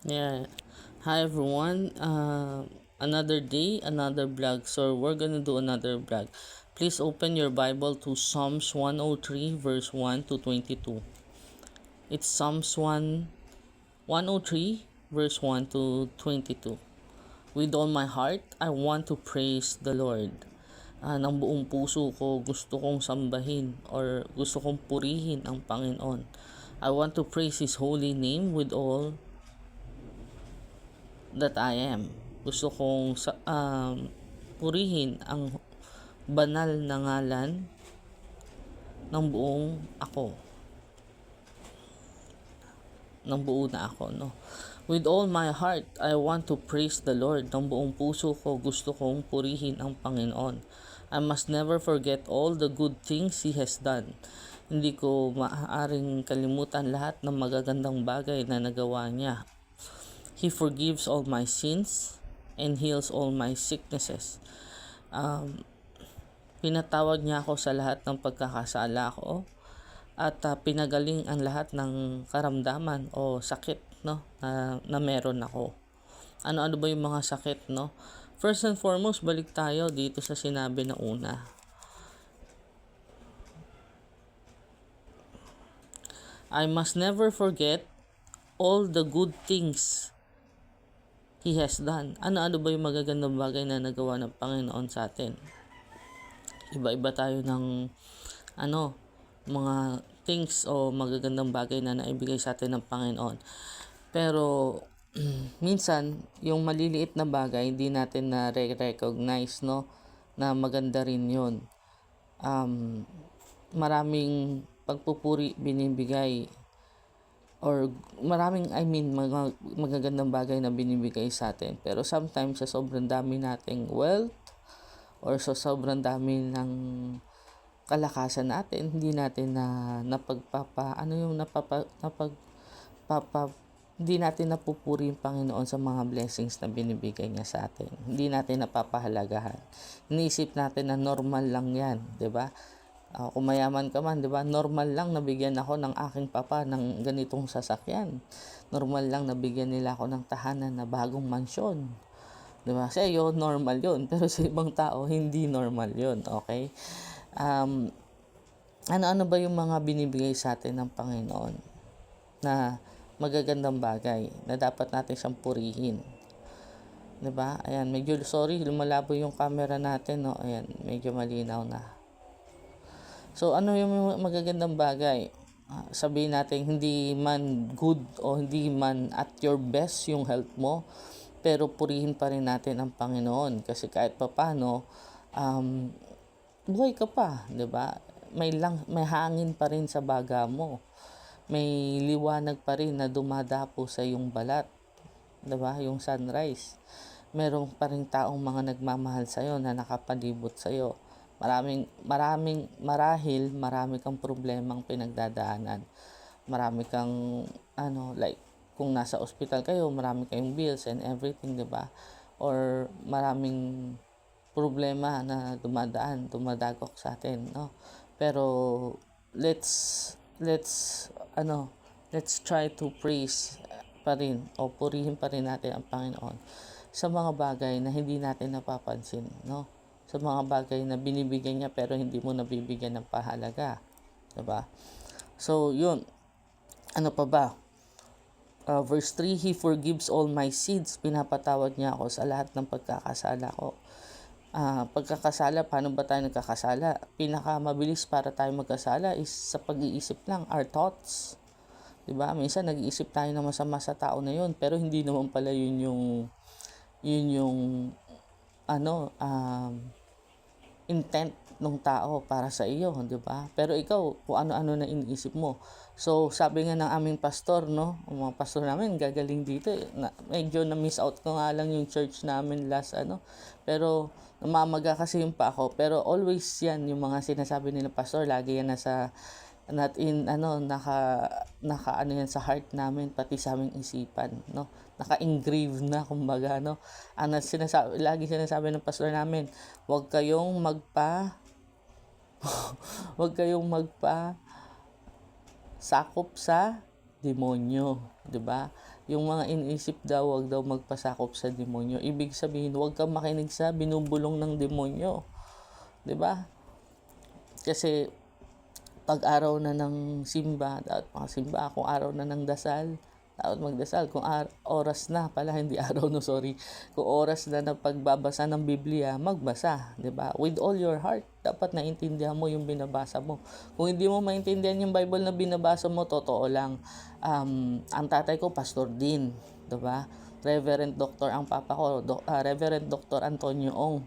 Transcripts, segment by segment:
Yeah. Hi everyone. Another day, another vlog. So we're gonna do another vlog. Please open your Bible to Psalms 103 verse 1 to 22. It's Psalms 103 verse 1 to 22. With all my heart, I want to praise the Lord. Ng buong puso ko, gusto kong sambahin or gusto kong purihin ang Panginoon. I want to praise His holy name with all that I am. Gusto kong purihin ang banal na ngalan ng buong ako. Ng buo na ako, no? With all my heart, I want to praise the Lord. Ng buong puso ko, gusto kong purihin ang Panginoon. I must never forget all the good things He has done. Hindi ko maaaring kalimutan lahat ng magagandang bagay na nagawa niya. He forgives all my sins and heals all my sicknesses. Pinatawad niya ako sa lahat ng pagkakasala ko at pinagaling ang lahat ng karamdaman o sakit, no, na meron ako. Ano-ano ba yung mga sakit, no? First and foremost, balik tayo dito sa sinabi na una. I must never forget all the good things He has done. Ano-ano ba yung magagandang bagay na nagawa ng Panginoon sa atin? Iba-iba tayo ng mga things o magagandang bagay na naibigay sa atin ng Panginoon. Pero minsan yung maliliit na bagay hindi natin na recognize, no, na maganda rin 'yon. Maraming pagpupuri binibigay or maraming mga magagandang bagay na binibigay sa atin. Pero sometimes sa sobrang dami nating wealth or sa sobrang dami ng kalakasan natin, hindi natin hindi natin napupuri yung Panginoon sa mga blessings na binibigay niya sa atin. Hindi natin napapahalagahan. Iniisip natin na normal lang yan, 'di ba? Kung mayaman ka man, 'di ba? Normal lang nabigyan ako ng aking papa ng ganitong sasakyan. Normal lang nabigyan nila ako ng tahanan na bagong mansyon. 'Di ba? Sa iyo normal 'yon, pero sa ibang tao hindi normal 'yon, okay? Ano-ano ba yung mga binibigay sa atin ng Panginoon na magagandang bagay na dapat natin siyang purihin? 'Di ba? Ayan, medyo sorry, lumalabo yung camera natin, no. Ayan, medyo malinaw na. So, ano yung magagandang bagay? Sabihin natin hindi man good o hindi man at your best yung health mo, pero purihin pa rin natin ang Panginoon kasi kahit papaano buhay ka pa, 'di ba? May hangin pa rin sa baga mo. May liwanag pa rin na dumadapo sa iyong balat, 'di ba? Yung sunrise. Meron pa rin taong mga nagmamahal sa iyo na nakapalibot sa iyo. Marami kang problemang pinagdadaanan. Marami kang like kung nasa ospital kayo, marami kayong bills and everything, 'di ba? Or maraming problema na dumadagok sa atin, no? Pero let's let's try to praise pa rin o purihin pa rin natin ang Panginoon sa mga bagay na hindi natin napapansin, no? Sa mga bagay na binibigyan niya pero hindi mo nabibigyan ng pahalaga, 'di ba? So, 'yun. Ano pa ba? Verse 3, He forgives all my sins. Pinapatawad niya ako sa lahat ng pagkakasala ko. Pagkakasala, paano ba tayo nagkakasala? Pinakamabilis para tayo magkasala is sa pag-iisip lang, our thoughts. 'Di ba? Minsan nag-iisip tayo ng masama sa tao na 'yon, pero hindi naman pala yun yung intent ng tao para sa iyo, 'di ba? Pero ikaw, kung ano-ano na iniisip mo. So, sabi nga ng aming pastor, no, ang mga pastor namin gagaling dito, medyo na miss out ko nga lang yung church namin last pero namamaga kasi yung pa ako, pero always yan yung mga sinasabi nila pastor, lagi yan nasa naka yan sa heart namin, pati sa aming isipan, no, naka-engrave na kumbaga, no. Lagi sinasabi ng pastor namin, huwag kayong magpa sakop sa demonyo, 'di ba? yung mga iniisip daw, wag daw magpasakop sa demonyo. Ibig sabihin, wag kang makinig sa binubulong ng demonyo. 'Di ba? Kasi pag araw na ng simba, dapat makasimba. Kung araw na ng dasal, dapat magdasal. Kung oras na pala, hindi araw, no, sorry. Kung oras na ng pagbabasa ng Biblia, magbasa, 'di ba? With all your heart, dapat naintindihan mo yung binabasa mo. Kung hindi mo maintindihan yung Bible na binabasa mo, totoo lang. Ang tatay ko, Pastor Dean, 'di ba? Reverend Doctor ang papa ko, Reverend Doctor Antonio Ong.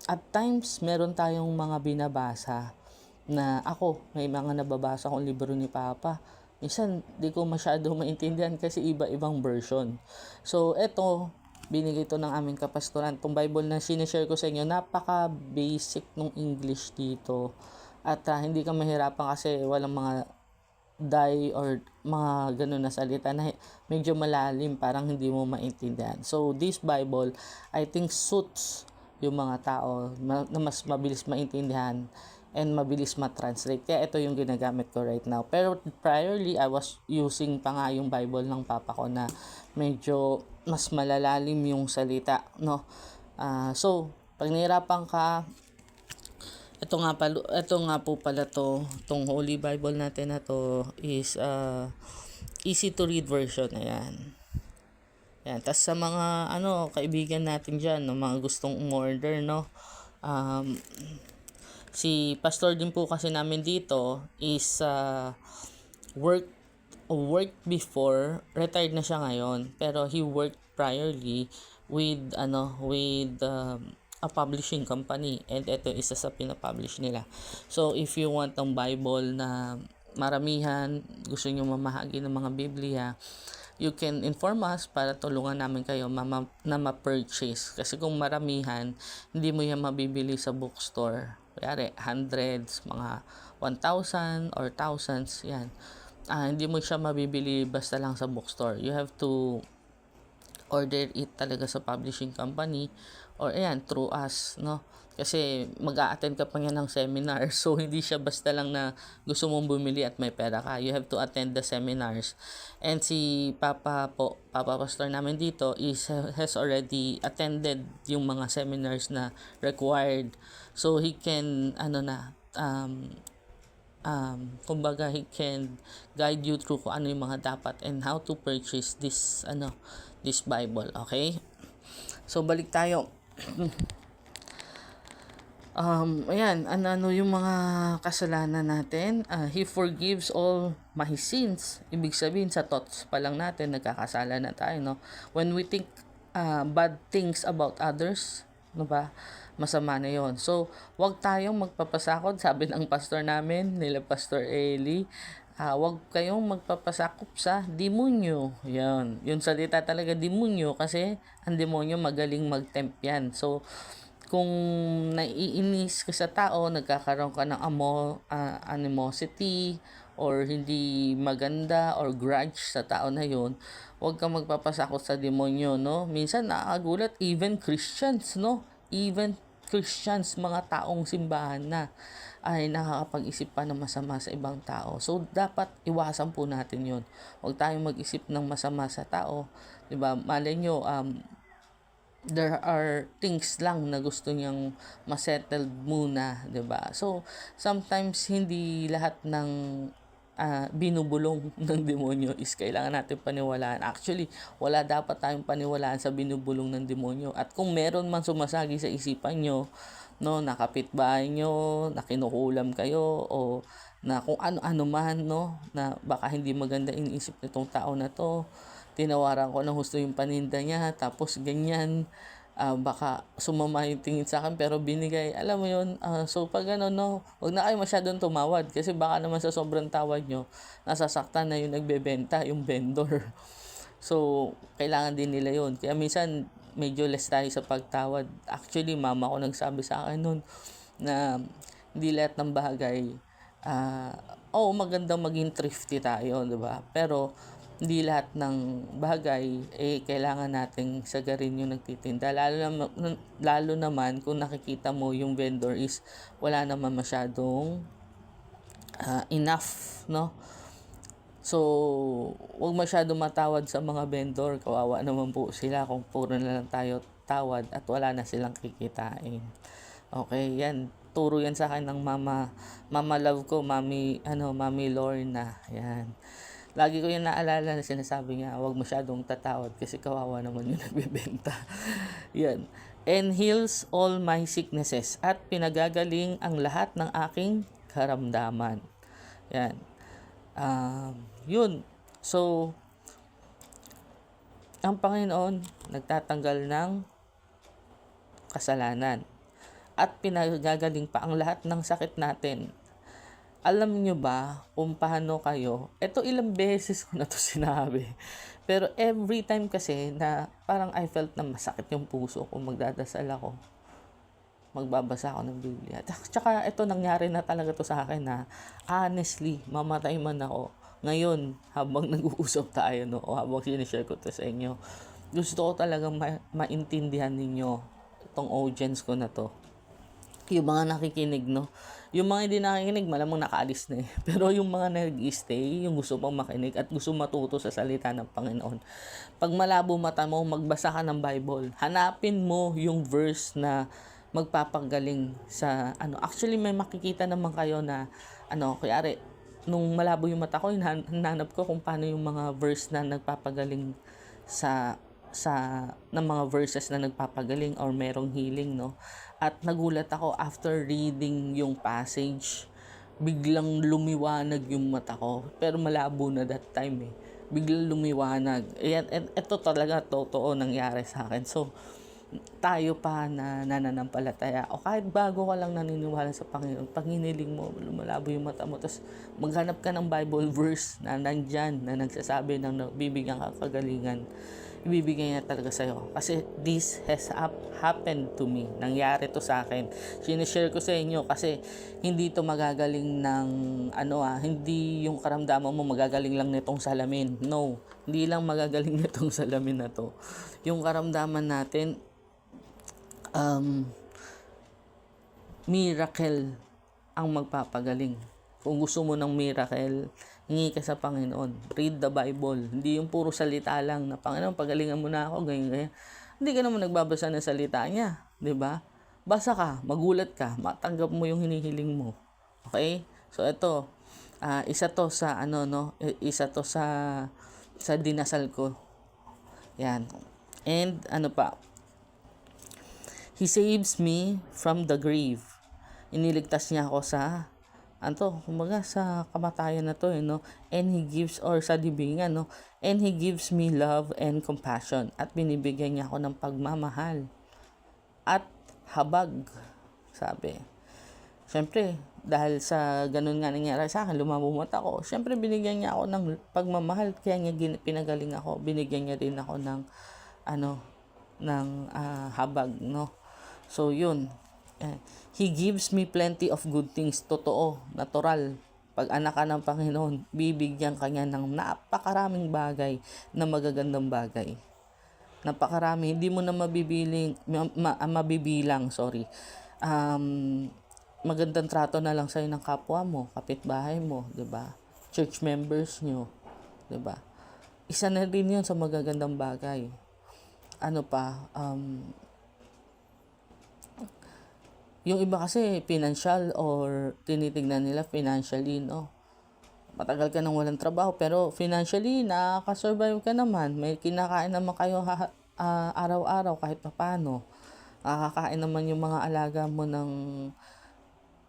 At times, meron tayong mga binabasa na ako, may mga nababasa kong libro ni Papa. Minsan, di ko masyado maintindihan kasi iba-ibang version. So, eto, binigay to ng aming kapastoran. Itong Bible na sinishare ko sa inyo, napaka-basic ng English dito. At hindi ka mahirapan kasi walang mga or mga ganun na salita na medyo malalim, parang hindi mo maintindihan. So, this Bible, I think suits yung mga tao na mas mabilis maintindihan and mabilis ma-translate. Kaya ito yung ginagamit ko right now. Pero priorly, I was using pa nga yung Bible ng papa ko na medyo mas malalalim yung salita, no? So, pag nahirapan ka, ito nga po pala tong Holy Bible natin na to is easy to read version. Ayan. Yan. Tas sa mga kaibigan natin diyan, no, mga gustong umorder, no. Si pastor din po kasi namin dito is work before, retired na siya ngayon, pero he worked priorly with a publishing company, and ito isa sa pinapublish nila. So if you want ng Bible na maramihan, gusto niyo mamahagi ng mga Biblia, you can inform us para tulungan namin kayo na ma-purchase. Kasi kung maramihan, hindi mo yan mabibili sa bookstore. Kaya hundreds, mga 1,000 or thousands, yan. Hindi mo siya mabibili basta lang sa bookstore. You have to order it talaga sa publishing company or through us, no? Kasi mag-a-attend ka pa niya ng seminar. So, hindi siya basta lang na gusto mong bumili at may pera ka. You have to attend the seminars. And si Papa Pastor namin dito has already attended yung mga seminars na required. So, he can, kumbaga, he can guide you through kung ano yung mga dapat and how to purchase this Bible. Okay? So, balik tayo. Ano yung mga kasalanan natin? He forgives all my sins. Ibig sabihin, sa thoughts pa lang natin, nagkakasala na tayo, no? When we think bad things about others, no ba? Masama na yon. So, wag tayong magpapasakot, sabi ng pastor namin, nila Pastor Eli. Wag kayong magpapasakop sa demonyo. Yan. Yung salita talaga, demonyo, kasi ang demonyo magaling mag-tempt yan. So, kung naiinis ka sa tao, nagkakaroon ka ng animosity or hindi maganda or grudge sa tao na yon, huwag kang magpapasakot sa demonyo, no? Minsan nakakagulat, even Christians, no? Even Christians, mga taong simbahan na, ay nakakapag-isip pa ng masama sa ibang tao. So, dapat iwasan po natin yon. Huwag tayong mag-isip ng masama sa tao. Diba? Malay nyo, there are things lang na gusto niyang ma-settled muna, 'di ba? So, sometimes hindi lahat ng binubulong ng demonyo is kailangan natin paniwalaan. Actually, wala dapat tayong paniwalaan sa binubulong ng demonyo. At kung meron man sumasagi sa isipan nyo, no, na kapitbahay nyo, na kinukulam kayo, o na kung ano-ano man, no, na baka hindi maganda iniisip nitong tao na to, tinawaran ko ng husto yung paninda niya, tapos ganyan, baka sumama yung tingin sa akin pero binigay, alam mo yun. So pag no, huwag na kayo masyadong tumawad kasi baka naman sa sobrang tawad nyo, nasasaktan na yung nagbebenta, yung vendor. So kailangan din nila yun, kaya minsan medyo less tayo sa pagtawad. Actually, mama ko nagsabi sa akin nun na hindi lahat ng bagay magandang maging thrifty tayo, 'di ba? Pero hindi lahat ng bagay kailangan nating sagarin yung nagtitinda. Lalo naman kung nakikita mo yung vendor is wala naman masyadong enough, no? So, huwag masyado matawad sa mga vendor. Kawawa naman po sila kung puro na lang tayo tawad at wala na silang kikitain. Okay, yan. Turo yan sa akin ng mama love ko, mami Lorna. Yan. Lagi ko yung naalala na sinasabi niya, huwag masyadong tatawad kasi kawawa naman yung nagbebenta. Yan. And heals all my sicknesses at pinagagaling ang lahat ng aking karamdaman. Yan. Yun. So, ang Panginoon nagtatanggal ng kasalanan at pinagagaling pa ang lahat ng sakit natin. Alam nyo ba kung paano kayo? Ito ilang beses ko na to sinabi. Pero every time kasi na parang I felt na masakit yung puso ko, magdadasal ako, magbabasa ako ng Biblia. Tsaka ito nangyari na talaga to sa akin na honestly, mamatay man ako. Ngayon, habang nag-uusap tayo, no, o habang sinishare ko to sa inyo, gusto ko talagang maintindihan ninyo itong audience ko na to. Yung mga nakikinig, no? Yung mga hindi nakikinig, malamang nakaalis na eh. Pero yung mga nag-stay, yung gusto pang makinig at gusto matuto sa salita ng Panginoon. Pag malabo mata mo, magbasa ka ng Bible. Hanapin mo yung verse na magpapagaling sa ano. Actually, may makikita naman kayo na kuyari, nung malabo yung mata ko, hinanap ko kung paano yung mga verse na nagpapagaling sa ng mga verses na nagpapagaling or merong healing, no? At nagulat ako after reading yung passage, biglang lumiwanag yung mata ko. Pero malabo na that time eh. Biglang lumiwanag. Ito talaga totoo nangyari sa akin. So, tayo pa na nananampalataya o kahit bago ka lang naniniwala sa Panginoon, pag hiniling mo, lumalabo yung mata mo, tapos maghanap ka ng Bible verse na nandyan, na nagsasabi ng bibigyan ka kagalingan, ibibigay niya talaga sa'yo. Kasi this has happened to me. Nangyari to sa akin. Sinishare ko sa inyo kasi hindi to magagaling ng hindi yung karamdaman mo magagaling lang nitong salamin. No, hindi lang magagaling nitong salamin na to. Yung karamdaman natin, miracle ang magpapagaling. Kung gusto mo ng miracle, hingi ka sa Panginoon. Read the Bible. Hindi yung puro salita lang na, Panginoon, pagalingan mo na ako, ganyan. Hindi ka naman nagbabasa ng salita niya. 'Di ba? Basa ka, magulat ka, matanggap mo yung hinihiling mo. Okay? So, ito, isa to sa, isa to sa dinasal ko. Yan. And, He saves me from the grave. Iniligtas niya ako sa sa kamatayan na to, and He gives, or sa libingan, and He gives me love and compassion. At binibigyan niya ako ng pagmamahal at habag, sabi. Siyempre, dahil sa ganun nga nangyari sa akin, lumabo mata ko. Siyempre, binigyan niya ako ng pagmamahal, kaya niya pinagaling ako. Binigyan niya din ako ng habag, no? So, yun. He gives me plenty of good things. Totoo, natural. Pag anak ka ng Panginoon, bibigyan ka niya ng napakaraming bagay na magagandang bagay. Napakarami. Hindi mo na mabibilang. Magandang trato na lang sa'yo ng kapwa mo, kapitbahay mo, 'di ba? Church members nyo, 'di ba? Isa na rin 'yun sa magagandang bagay. Yung iba kasi financial, or tinitignan nila financially, no? Matagal ka nang walang trabaho pero financially nakaka-survive ka naman. May kinakain naman kayo araw-araw kahit paano. Nakakain naman yung mga alaga mo ng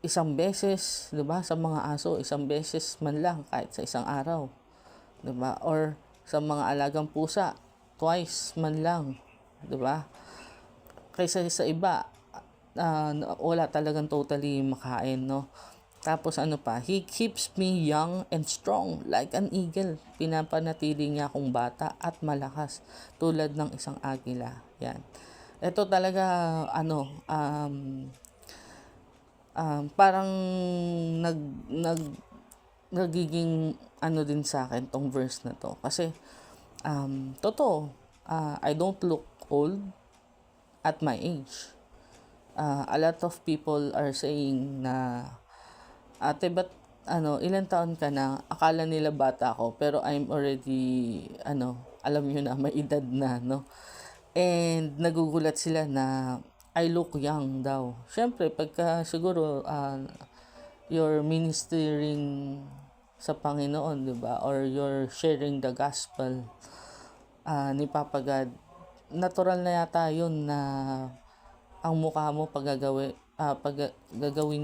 isang beses, 'di ba? Sa mga aso, isang beses man lang kahit sa isang araw. 'Di ba? Or sa mga alagang pusa, twice man lang, 'di ba? Kaysa sa iba, wala talagang totally makain, no? Tapos He keeps me young and strong like an eagle. Pinapanatili niya akong bata at malakas tulad ng isang agila. Yan. Ito talaga parang nagiging din sa akin tong verse na to. Kasi totoo, I don't look old at my age. A lot of people are saying na, ate, ba't ilang taon ka na, akala nila bata ako, pero I'm already, alam nyo na, may edad na, no? And nagugulat sila na I look young daw. Siyempre, pagka siguro you're ministering sa Panginoon, di ba? Or you're sharing the gospel ni Papa God, natural na yata yun na ang mukha mo gagawin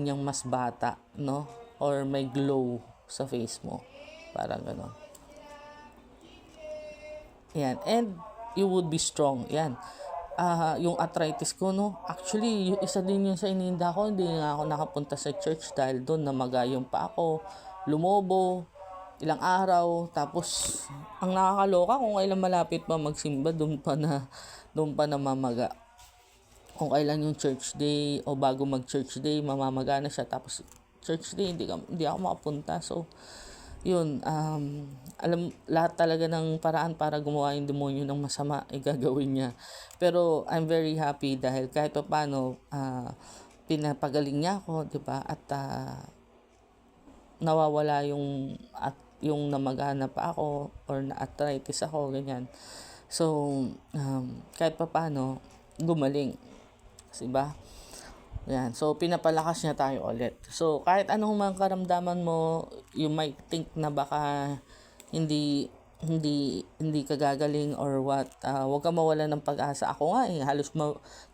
niyang mas bata, no? Or may glow sa face mo. Parang gano'n. Yan. And you would be strong. Yan. Yung arthritis ko, no? Actually, yung isa din yung sa ininda ko. Hindi nga ako nakapunta sa church dahil doon namagayong pa ako. Lumobo. Ilang araw. Tapos, ang nakakaloka kung kailan malapit pa magsimba, doon pa na mamaga. Kung kailan yung church day o bago mag-church day, mamamaga na siya. Tapos, church day, hindi ako makapunta. So, yun, lahat talaga ng paraan para gumawa yung demonyo ng masama ay gagawin niya. Pero I'm very happy dahil kahit pa paano pinapagaling niya ako, 'di ba? At nawawala yung namagana pa ako or na-arthritis ako, ganyan. So, kahit pa paano gumaling. 'Di ba? Yan. So, pinapalakas niya tayo ulit. So, kahit anong mga karamdaman mo, you might think na baka hindi ka gagaling or what. Huwag ka mawala ng pag-asa. Ako nga halos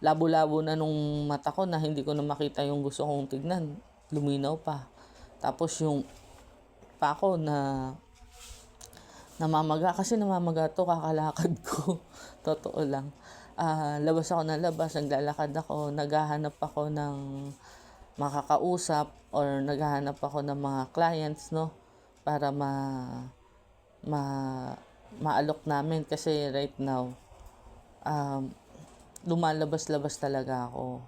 labo-labo na nung mata ko na hindi ko na makita yung gusto kong tignan. Luminaw pa. Tapos yung pa ako na namamaga kasi namamaga to kakalakad ko. Totoo lang. Labas ako ng labas, naglalakad ako, naghahanap ako ng makakausap or naghahanap ako ng mga clients, no, para maalok namin kasi right now lumalabas-labas talaga ako.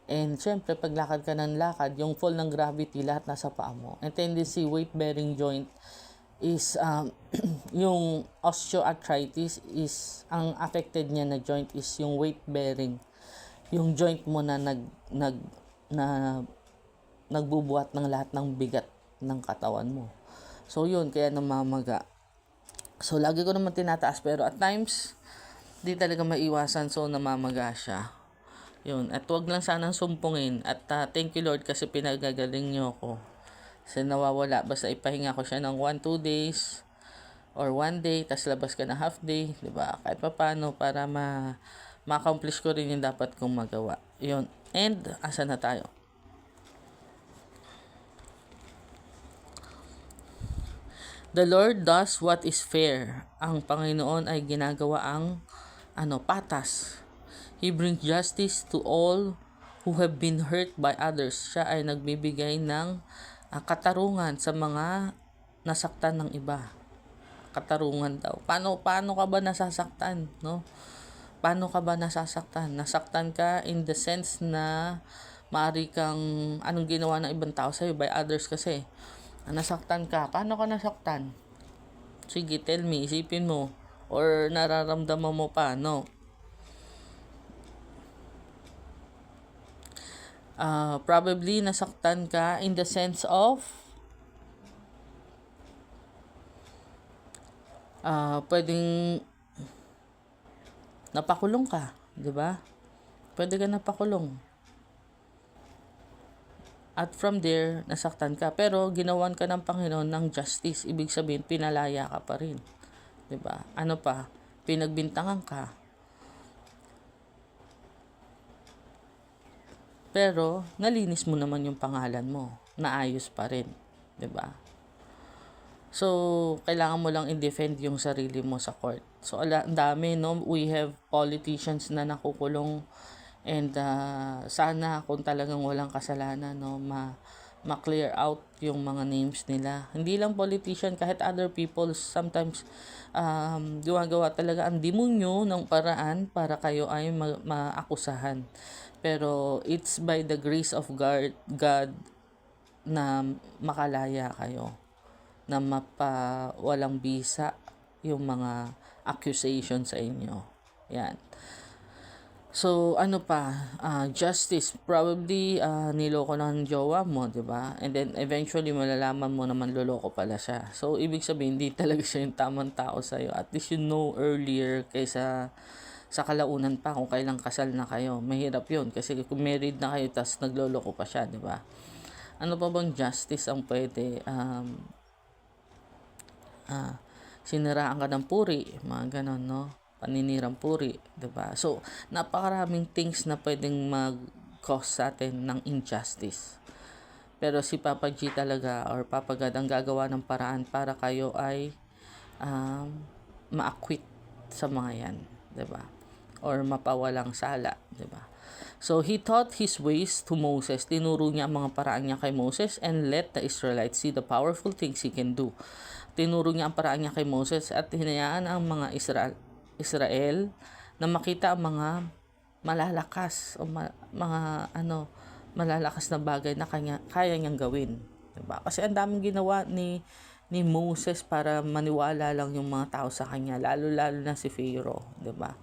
And syempre paglakad ka ng lakad, yung fall ng gravity lahat nasa paa mo. And tendency weight bearing joint is yung osteoarthritis is ang affected niya na joint is yung weight bearing, yung joint mo na nagbubuhat ng lahat ng bigat ng katawan mo. So yun, kaya namamaga. So lagi ko naman tinataas pero at times di talaga maiwasan, so namamaga siya. Yun, at wag lang sanang sumpungin at thank you Lord kasi pinagagaling niyo ako. Kasi nawawala, basta ipahinga ko siya ng 1-2 days or 1 day, tas labas ka na half day, di ba? Kahit pa paano para ma-accomplish ko rin yung dapat kong magawa. Yun. And asa na tayo? The Lord does what is fair. Ang Panginoon ay ginagawa ang patas. He brings justice to all who have been hurt by others. Siya ay nagbibigay ng katarungan sa mga nasaktan ng iba. Katarungan daw. Paano ka ba nasasaktan, no? Paano ka ba nasasaktan? Nasaktan ka in the sense na maaari kang anong ginawa ng ibang tao sa'yo by others kasi. Nasaktan ka. Paano ka nasaktan? Sige, tell me. Isipin mo. Or nararamdaman mo pa, no? Probably nasaktan ka in the sense of pwedeng napakulong ka, 'di ba? Pwede ka napakulong. At from there, nasaktan ka. Pero ginawan ka ng Panginoon ng justice. Ibig sabihin, pinalaya ka pa rin. 'Di ba? Ano pa? Pinagbintangan ka. Pero, nalinis mo naman yung pangalan mo. Naayos pa rin. 'Di ba? So, kailangan mo lang i-defend yung sarili mo sa court. So, ang dami, no? We have politicians na nakukulong and sana kung talagang walang kasalanan, no, ma-clear out yung mga names nila. Hindi lang politician, kahit other people, sometimes gumagawa talaga ang demonyo ng paraan para kayo ay maakusahan. Pero it's by the grace of God na makalaya kayo, na walang bisa yung mga accusation sa inyo. Yan. So, ano pa, justice, probably niloko ng jowa mo, di ba? And then, eventually, malalaman mo naman loloko pala siya. So, ibig sabihin, hindi talaga siya yung tamang tao sa'yo. At least you know earlier kaysa sa kalaunan pa kung kailang kasal na kayo. Mahirap yun kasi kung married na kayo tas nagloloko pa siya, di ba? Ano pa bang justice ang pwede? Siniraan ka ng puri, mga ganon, no? Paninirang puri, 'di ba? So, napakaraming things na pwedeng mag-cause sa atin ng injustice. Pero si Papa G talaga or Papa God ang gagawa ng paraan para kayo ay um, ma-acquit sa mga yan, 'di ba? Or mapawalang sala, 'di ba? So he taught his ways to Moses. Tinuro niya ang mga paraan niya kay Moses and let the Israelites see the powerful things he can do. Tinuro niya ang paraan niya kay Moses at hinayaan ang mga Israel na makita ang mga malalakas o malalakas na bagay na kaya niyang gawin, diba? Kasi ang daming ginawa ni Moses para maniwala lang yung mga tao sa kanya, lalo na si Pharaoh, diba?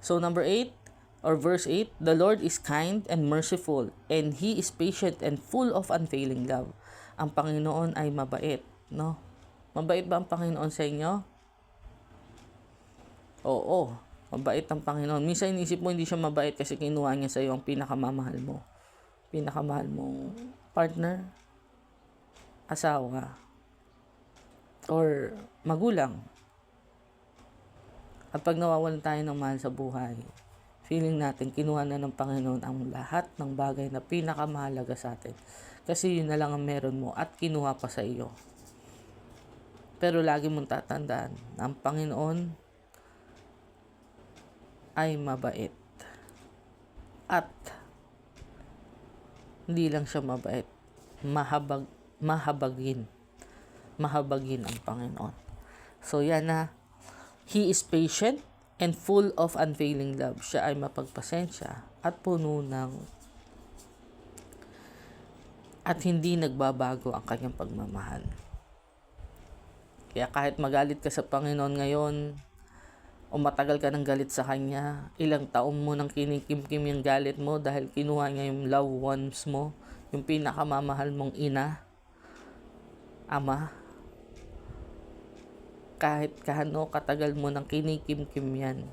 So number 8 or verse 8, the Lord is kind and merciful and He is patient and full of unfailing love. Ang Panginoon ay mabait, no? Mabait ba ang Panginoon sa inyo? Oo, mabait ang Panginoon. Minsan inisip mo hindi siya mabait kasi kinuha niya sa iyo ang pinakamamahal mo. Pinakamahal mong partner, asawa, or magulang. At pag nawawalan tayo ng mahal sa buhay, feeling natin kinuha na ng Panginoon ang lahat ng bagay na pinakamahalaga sa atin. Kasi yun na lang ang meron mo at kinuha pa sa iyo. Pero lagi mong tatandaan na ang Panginoon ay mabait. At hindi lang siya mabait, mahabagin ang Panginoon. So yan na, He is patient and full of unfailing love. Siya ay mapagpasensya at puno ng at hindi nagbabago ang kanyang pagmamahal. Kaya kahit magalit ka sa Panginoon ngayon, o matagal ka ng galit sa Kanya, ilang taon mo nang kinikimkim yung galit mo dahil kinuha niya yung loved ones mo, yung pinakamamahal mong ina, ama, kahit kahano katagal mo nang kinikimkim yan,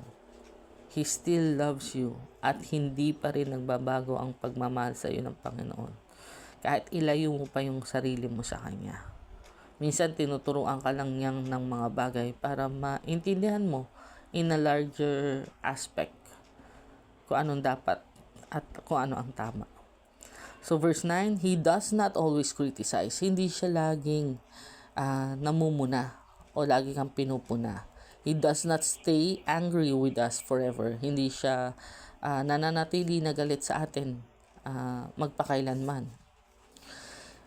He still loves you at hindi pa rin nagbabago ang pagmamahal sa iyo ng Panginoon. Kahit ilayo mo pa yung sarili mo sa Kanya. Minsan tinuturuan ka lang niyang ng mga bagay para maintindihan mo in a larger aspect kung anong dapat at kung ano ang tama. So verse 9, He does not always criticize. Hindi siya laging namumuna o lagi kang pinupuna. He does not stay angry with us forever. Hindi siya nananatili na galit sa atin magpakailanman.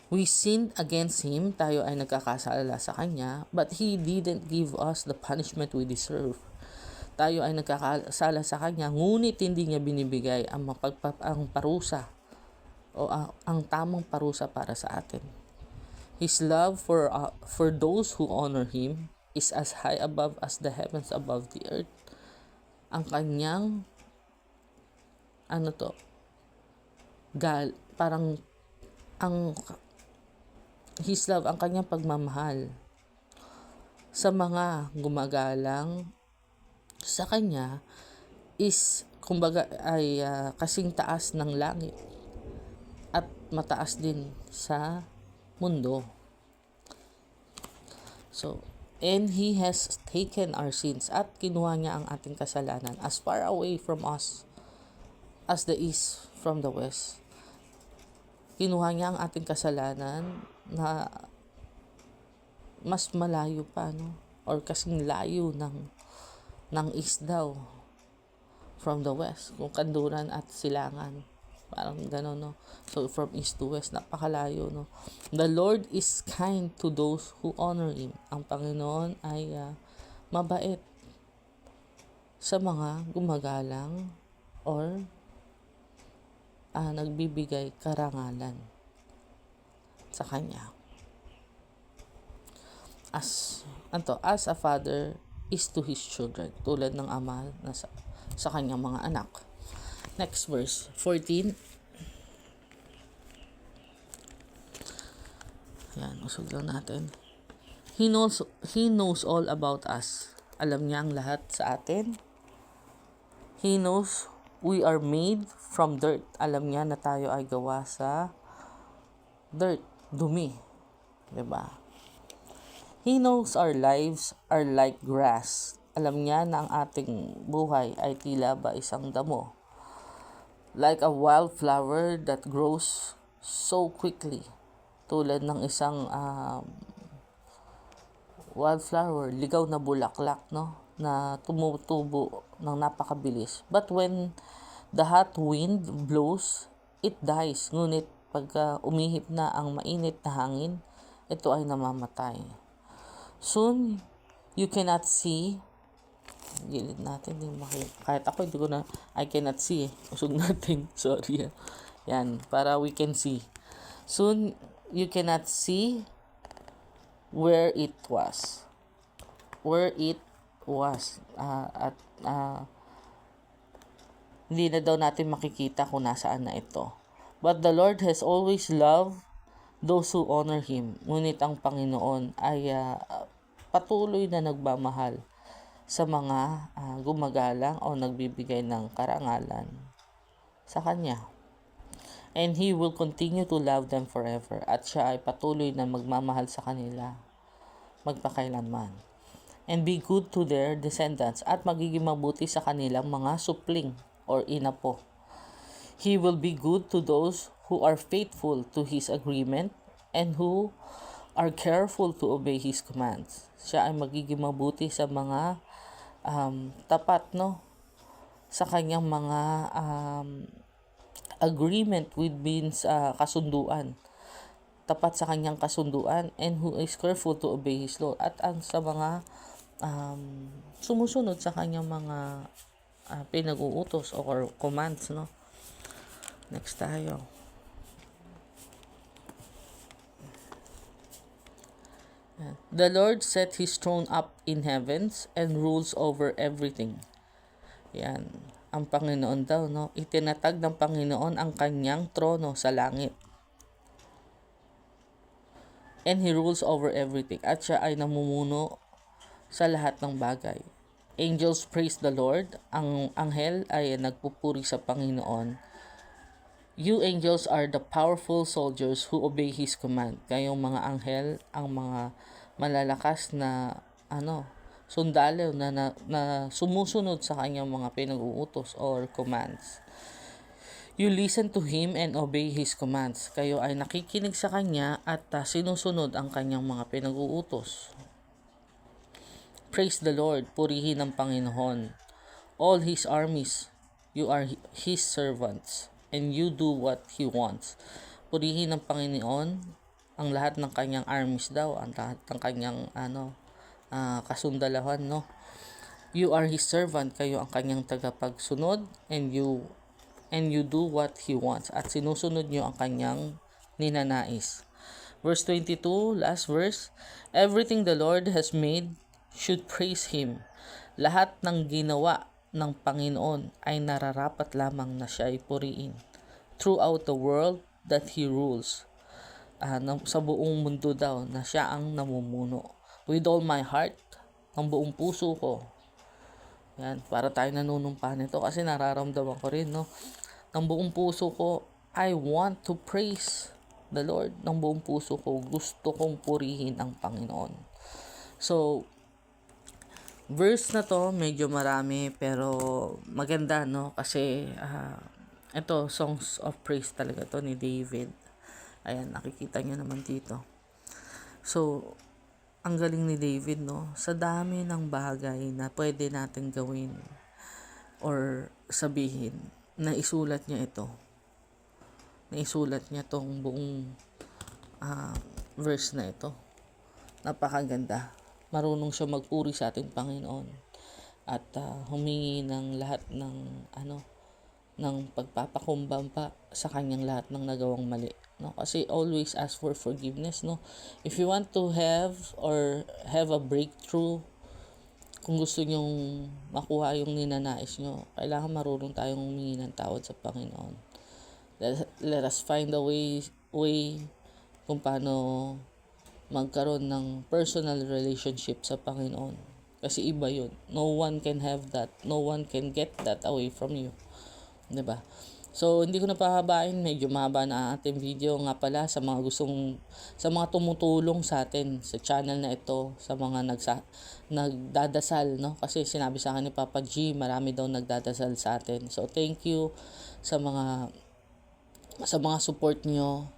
We sinned against Him, tayo ay nagkakasala sa Kanya, but He didn't give us the punishment we deserve. Tayo ay nagkakasala sa Kanya, ngunit hindi niya binibigay ang parusa o ang tamang parusa para sa atin. His love for those who honor Him is as high above as the heavens above the earth. Ang kanyang parang His love, ang kanyang pagmamahal sa mga gumagalang sa Kanya is kumbaga ay kasing taas ng langit at mataas din sa mundo. So, and He has taken our sins at kinuha niya ang ating kasalanan as far away from us as the east from the west. Kinuha niya ang ating kasalanan na mas malayo pa, no? Or kasing layo ng east daw from the west, kung kanduran at silangan, parang gano'n, no? So from east to west, napakalayo, no? The Lord is kind to those who honor Him. Ang Panginoon ay mabait sa mga gumagalang or nagbibigay karangalan sa Kanya. As a father is to his children, tulad ng ama na sa kanyang mga anak. Next verse, 14. Yan, usog lang natin. He knows all about us. Alam niya ang lahat sa atin. He knows we are made from dirt. Alam niya na tayo ay gawa sa dirt, dumi. 'Di ba? He knows our lives are like grass. Alam niya na ang ating buhay ay tila ba isang damo. Like a wildflower that grows so quickly. Tulad ng isang wildflower, ligaw na bulaklak, no? Na tumutubo ng napakabilis. But when the hot wind blows, it dies. Ngunit pagka umihip na ang mainit na hangin, ito ay namamatay. Soon, you cannot see. Gilid natin, kahit ako hindi ko na, I cannot see. Usog natin, sorry. Yan, para we can see. Soon, you cannot see where it was. Hindi na daw natin makikita kung nasaan na ito. But the Lord has always loved those who honor Him. Ngunit ang Panginoon ay patuloy na nagmamahal sa mga gumagalang o nagbibigay ng karangalan sa Kanya. And He will continue to love them forever. At siya ay patuloy na magmamahal sa kanila magpakailanman. And be good to their descendants. At magiging mabuti sa kanilang mga supling or inapo. He will be good to those who are faithful to His agreement and who are careful to obey His commands. Siya ay magiging mabuti sa mga tapat, no? Sa kanyang mga agreement with means kasunduan. Tapat sa kanyang kasunduan and who is careful to obey His law. At ang sa mga sumusunod sa kanyang mga pinag-uutos or commands, no? Next tayo. The Lord set His throne up in heavens and rules over everything. Yan. Ang Panginoon daw, no? Itinatag ng Panginoon ang kanyang trono sa langit. And He rules over everything. At siya ay namumuno sa lahat ng bagay. Angels praise the Lord. Ang anghel ay nagpupuri sa Panginoon. You angels are the powerful soldiers who obey His command. Kayong mga anghel, ang mga malalakas na sundalo na sumusunod sa kanyang mga pinag-uutos or commands. You listen to Him and obey His commands. Kayo ay nakikinig sa Kanya at sinusunod ang Kanyang mga pinag-uutos. Praise the Lord, purihin ang Panginoon. All His armies, you are His servants, and you do what He wants. Purihin ang Panginoon, ang lahat ng Kanyang armies daw, ang lahat ng Kanyang kasundalahan, no? You are His servant, kayo ang Kanyang tagapagsunod, and you do what He wants. At sinusunod niyo ang Kanyang ninanais. Verse 22, last verse. Everything the Lord has made should praise Him. Lahat ng ginawa ng Panginoon ay nararapat lamang na siya ay puriin. Throughout the world that He rules. Sa buong mundo daw na siya ang namumuno. With all my heart, ng buong puso ko. Yan, para tayo nanunumpa nito kasi nararamdaman ko rin, no? Ng buong puso ko, I want to praise the Lord. Ng buong puso ko, gusto kong purihin ang Panginoon. So, verse na to, medyo marami, pero maganda, no? Kasi, ito, songs of praise talaga to ni David. Ayan, nakikita nyo naman dito. So, ang galing ni David, no? Sa dami ng bagay na pwede natin gawin or sabihin, naisulat niya ito. Naisulat niya tong buong verse na ito. Napakaganda. Marunong siya magpuri sa ating Panginoon at humingi ng lahat ng pagpapakumbaba sa kanyang lahat ng nagawang mali, no? Kasi always ask for forgiveness, no? If you want to have a breakthrough kung gusto nyong makuha yung ninanais nyo, kailangan marunong tayong humingi ng tawad sa Panginoon. Let us find a way kung paano magkaroon ng personal relationship sa Panginoon. Kasi iba yun. No one can have that. No one can get that away from you. 'Di ba? So, hindi ko na pahabain. Medyo mahaba na ang ating video. Nga pala, sa mga tumutulong sa atin sa channel na ito, sa mga nagdadasal, no? Kasi sinabi sa akin ni Papa G, marami daw nagdadasal sa atin. So, thank you sa mga support nyo.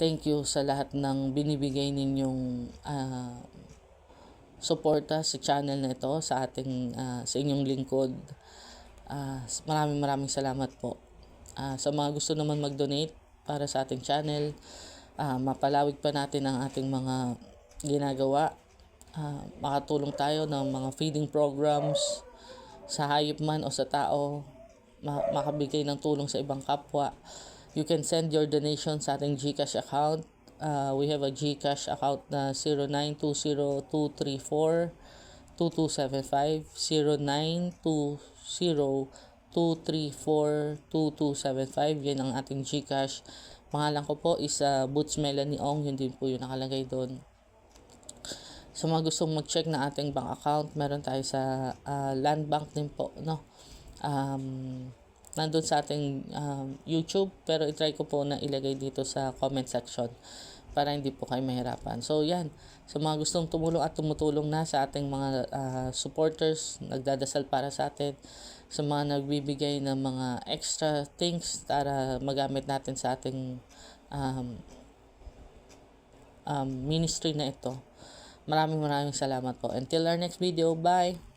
Thank you sa lahat ng binibigay ninyong suporta sa channel na ito, sa inyong lingkod. Maraming salamat po. Sa mga gusto naman mag-donate para sa ating channel, mapalawig pa natin ang ating mga ginagawa. Makatulong tayo ng mga feeding programs sa hayop man o sa tao, makabigay ng tulong sa ibang kapwa. You can send your donation sa ating GCash account. We have a GCash account na 0920-234-2275, 0920-234-2275. Yan ang ating GCash. Pangalan ko po is Boots Melanie Ong. Yun din po yung nakalagay doon. Sa mga gustong mag-check na ating bank account, meron tayo sa Land Bank din po, no? Nandun sa ating YouTube, pero itry ko po na ilagay dito sa comment section para hindi po kayo mahirapan. So yan, sa mga gustong tumulong at tumutulong na sa ating mga supporters, nagdadasal para sa atin, sa mga nagbibigay ng mga extra things para magamit natin sa ating ministry na ito. Maraming salamat po. Until our next video, bye!